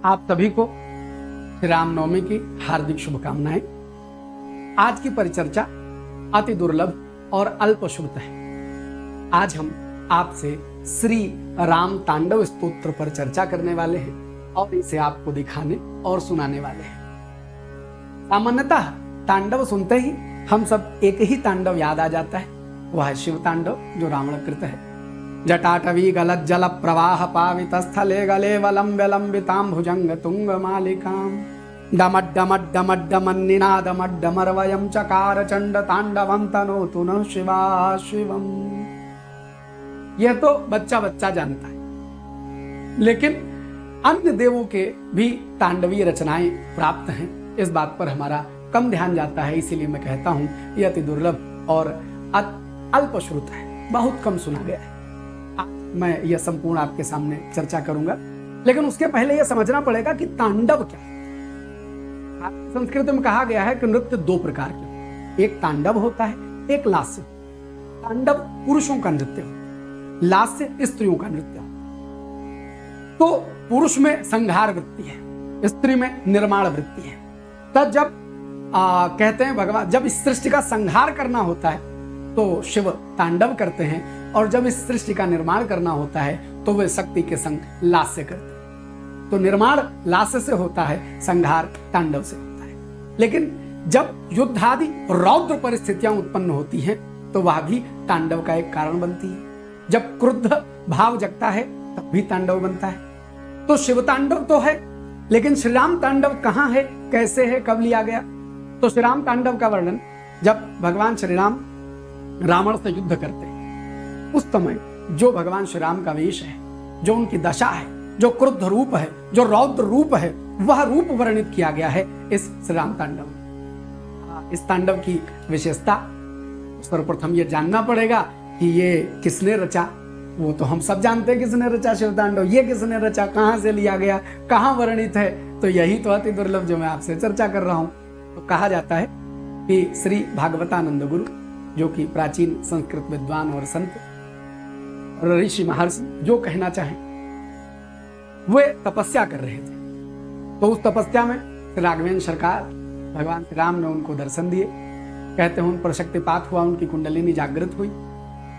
आप सभी को श्री रामनवमी की हार्दिक शुभकामनाएं। आज की परिचर्चा अति दुर्लभ और अल्प श्रुत है। आज हम आपसे श्री राम तांडव स्तोत्र पर चर्चा करने वाले हैं और इसे आपको दिखाने और सुनाने वाले हैं। सामान्यतः तांडव सुनते ही हम सब एक ही तांडव याद आ जाता है, वह है शिव तांडव जो रावणकृत है। जटाटवी गलत जल प्रवाह पावित स्थले गले वलंबितां भुजंग तुंग मालिकां डमड्डमड्डमड्डमन्निनादमड्डमर्वयं चकार चंड तांडवं तनोतु न शिवा शिवम। यह तो बच्चा बच्चा जानता है, लेकिन अन्य देवों के भी तांडवीय रचनाएं प्राप्त हैं। इस बात पर हमारा कम ध्यान जाता है, इसीलिए मैं कहता हूं यह अति दुर्लभ और अल्पश्रुत है, बहुत कम सुना गया है। मैं यह संपूर्ण आपके सामने चर्चा करूंगा, लेकिन उसके पहले यह समझना पड़ेगा कि तांडव क्या है। संस्कृत में कहा गया है कि नृत्य दो प्रकार के, एक तांडव होता है, एक लास्य। तांडव पुरुषों का नृत्य होता है, लास्य स्त्रियों का नृत्य होता है। तो पुरुष में संहार वृत्ति है, स्त्री में निर्माण वृत्ति है। तब जब कहते हैं भगवान, जब इस सृष्टि का संहार करना होता है तो शिव तांडव करते हैं, और जब इस सृष्टि का निर्माण करना होता है तो वे शक्ति के संग लास्य करते हैं। तो निर्माण लास्य से होता है, संहार तांडव से होता है। लेकिन जब युद्ध आदि रौद्र परिस्थितियां उत्पन्न होती हैं तो वह भी तांडव का एक कारण बनती है। जब क्रुद्ध भाव जगता है तब भी तांडव बनता है। तो शिव तांडव तो है, लेकिन श्री राम तांडव कहां है, कैसे है, कब लिया गया? तो श्री राम तांडव का वर्णन जब भगवान श्री राम रावण से युद्ध करते हैं, उस समय जो भगवान श्री राम का वेश है, जो उनकी दशा है, जो क्रुद्ध रूप है, जो रौद्र रूप है, वह रूप वर्णित किया गया है इस श्री राम तांडव में। इस तांडव की विशेषता सर्वप्रथम ये जानना पड़ेगा कि ये किसने रचा। वो तो हम सब जानते हैं किसने रचा शिव तांडव, ये किसने रचा, कहां से लिया गया, कहां वर्णित है। तो यही तो अति दुर्लभ जो मैं आपसे चर्चा कर रहा हूं। तो कहा जाता है कि श्री भागवतानंद गुरु, जो कि प्राचीन संस्कृत विद्वान और संत ऋषि महर्षि जो कहना चाहें, वे तपस्या कर रहे थे। तो उस तपस्या में राघवेंद्र सरकार भगवान श्री राम ने उनको दर्शन दिए। कहते हैं उन पर शक्तिपात हुआ, उनकी कुंडलिनी जागृत हुई।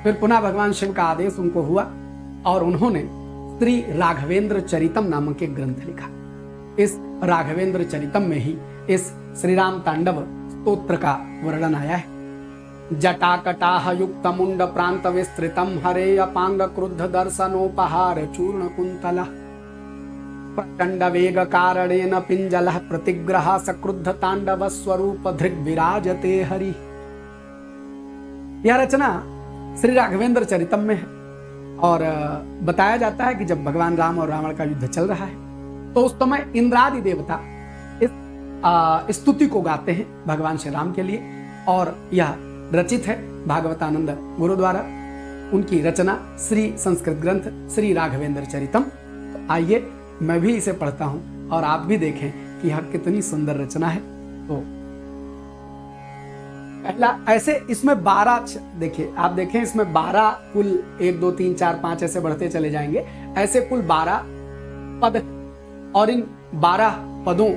फिर पुनः भगवान शिव का आदेश उनको हुआ और उन्होंने श्री राघवेंद्र चरितम नामक एक ग्रंथ लिखा। इस राघवेंद्र चरितम में ही इस श्री राम तांडव स्तोत्र का वर्णन आया है। जटाकटाह युक्त मुंड प्रांत विस्तृतम हरे अपांग क्रुद्ध दर्शनोपहार चूर्ण कुंतल प्रचंड वेग कारणेन पिंजल प्रतिग्रह सक्रुद्ध तांडव स्वरूप धृग विराजते हरि। यह रचना श्री राघवेंद्र चरितम में है और बताया जाता है कि जब भगवान राम और रावण का युद्ध चल रहा है तो उस समय इंद्रादि देवता इस स्तुति को गाते हैं भगवान श्री राम के लिए, और यह रचित है भागवतानंद गुरु द्वारा। उनकी रचना श्री संस्कृत ग्रंथ श्री राघवेंद्र चरितम। तो आइए मैं भी इसे पढ़ता हूं और आप भी देखें कि यह कितनी सुंदर रचना है। तो पहला ऐसे इसमें 12, देखिए आप देखें इसमें 12 कुल 1 2 3 4 5 ऐसे बढ़ते चले जाएंगे। ऐसे कुल 12 पद और इन 12 पदों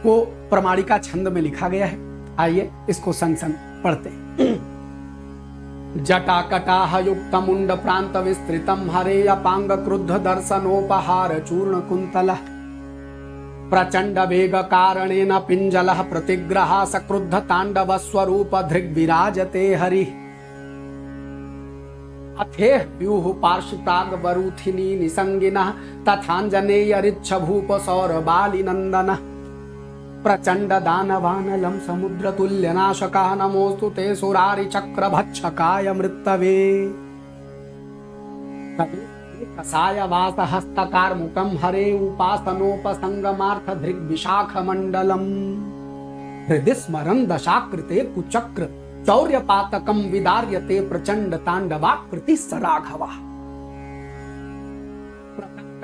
को प्रमाणिका छंद में लिखा गया है। आइए इसको संग संग पढ़ते हैं। जटाकटाह युक्त मुंड प्रांत विस्तृतम हरे अपांग क्रुद्ध दर्शनोपहार चूर्ण कुंतल प्रचंड वेग कारणेन पिंजल प्रतिग्रह सक्रुद्ध तांडव स्वरूप धृग विराजते हरि। अथेह व्यूह पार्श्वताग वरूथिनी निसंगिनः तथांजनेय ऋच्छ भूप सौरबाली नंदन प्रचंड दानवानलम समुद्र तुल्य नाशका नमोस्तु ते सुरारि चक्र भक्षकाय मृतवे कसाय वास हस्तकार मुकम हरे उपासनोपसंगमार्थ धृग विशाख मंडलम हृदय स्मरन दशाकृते कुचक्र चौर्य पातकम विदार्यते प्रचंड तांडवाकृति सराघवा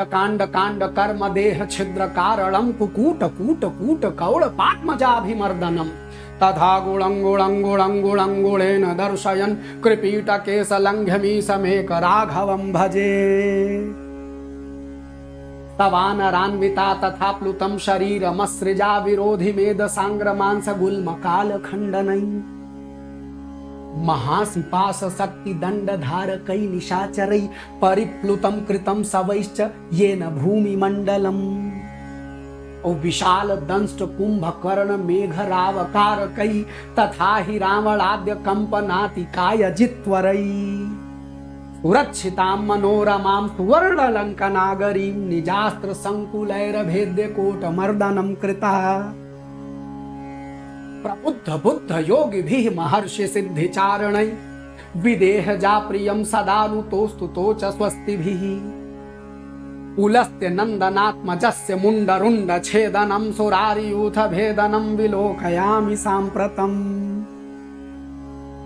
कांड कांड कर्म देह छिद्र कारणम कुकूट कूट कूट कौड़ पात्मजाभिमर्दनम तथा गुणंगुणंगुणंगुणंगुणेन दर्शयन् कृपीट केश लंघ्यमी समेक राघवं भजे। तवानरान्विता तथा प्लुतं शरीरमसृजा विरोधि मेद सांग्रमांस गुल्म काल खंडनै महासिपास शक्ति दंड धारकै निशाचरै परिप्लुतं कृतं सवैश्च येन भूमि मंडलम् ओ विशाल दंष्ट कुंभकर्ण मेघरावकारकै तथा हि रावणाद्य कंपनातिकाय जित्वरै सुरक्षितां मनोरमां सुवर्णलङ्कनागरीं निजास्त्र संकुलैरभेद्य कोटमर्दनं कृता प्रबुद्ध बुद्ध योगिभिः महर्षि सिद्धिचारणै विदेहजा प्रियं सदानुतोस्तुतो च स्वस्तिभिः पुलस्त्य नन्दनात्मजस्य मुण्डरुण्ड छेदनं सुरारियूथ भेदनं विलोकयामि साम्प्रतम्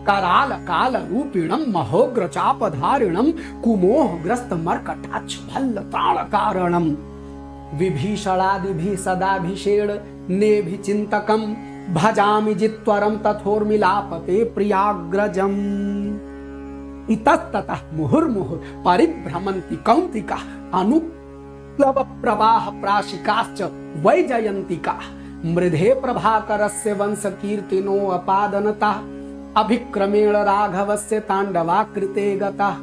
कराल काल रूपिणं महोग्र चापधारिणं कुमोहग्रस्त मर्कटाक्ष भल्ल त्राण कारणं विभीषणादिभिः सदाभिषेण नेभिचिन्तकं भजामि जित्वरं तथोर्मिलापते प्रियाग्रजम् इतस्ततः मुहुर्मुहुः परिभ्रमन्ति कौन्तिकाः अनुप्लव प्रवाह प्राशिकाश्च वैजयन्तिकाः मृधे प्रभाकरस्य वंशकीर्तिनो अपादनतः अभिक्रमेण राघवस्य ताण्डवाकृते गतः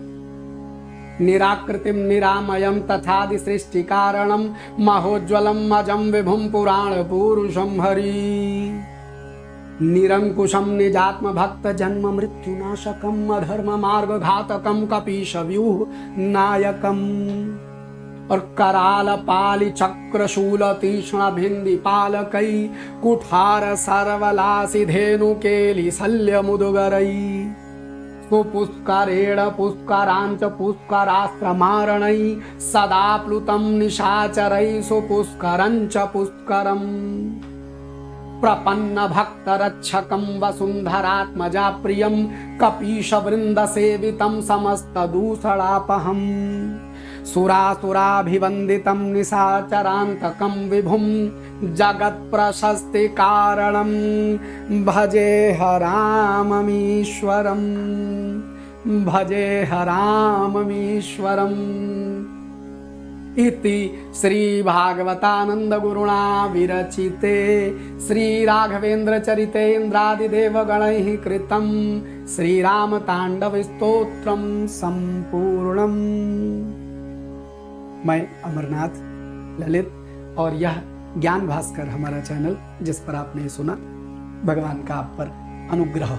निराकृतिं निरामयं तथादि सृष्टिकारणं महोज्ज्वलं अजं विभुं पुराणपुरुषं हरि निरंकुशं निजात्म भक्त जन्म मृत्युनाशकम् अधर्म मार्ग घातकं कपीशव्यूह नायकम् और कराल पाली चक्र शूल तीक्ष्ण भिंदी पालकै कुठार सर्वलासी धेनु केली शल्य मुदुगरै सुपुष्करेण पुष्करांच पुष्करास्त्रमारणै सदा प्लुतं निशाचरै सुपुष्करंच पुष्करम् प्रपन्न भक्त रक्षकं वसुंधरात्मजा प्रियं कपीश वृंद सेवितं समस्त दूषणापहम् सुरासुराभिवन्दितं निशाचरान्तकं विभुं जगत् प्रशस्ति कारणं भजे हराममीश्वरम् भजे हराममीश्वरम् इति श्री भागवतानंद गुरुणा विरचिते श्री राघवेंद्र चरिते इंद्रादिदेव गणैः कृतं श्री राम तांडव स्तोत्रम संपूर्णम। मैं अमरनाथ ललित और यह ज्ञान भास्कर हमारा चैनल जिस पर आपने सुना। भगवान का आप पर अनुग्रह